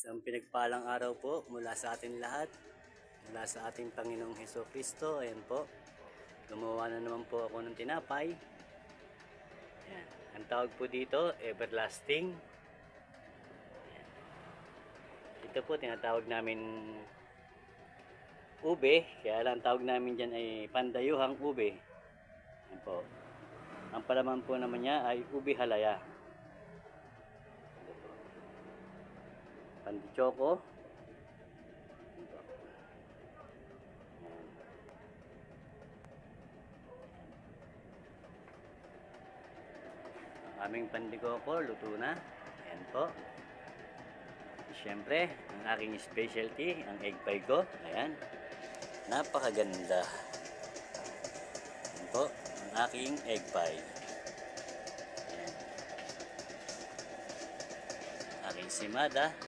Isang pinagpalang araw po mula sa ating lahat, mula sa ating Panginoong Hesukristo. Ayan po, gumawa na naman po ako ng tinapay. Ayan. Ang tawag po dito, everlasting. Ayan. Ito po, tinatawag namin ube, kaya lang tawag namin dyan ay pandayuhang ube. Ayan po. Ang palaman po naman niya ay ube halaya. Pandichoco. Ang aming pandikoko, luto na. Ayan po. Siyempre, ang aking specialty, ang egg pie ko. Ayan. Napakaganda. Ayan po, ang aking egg pie. Ayan. Aking simada.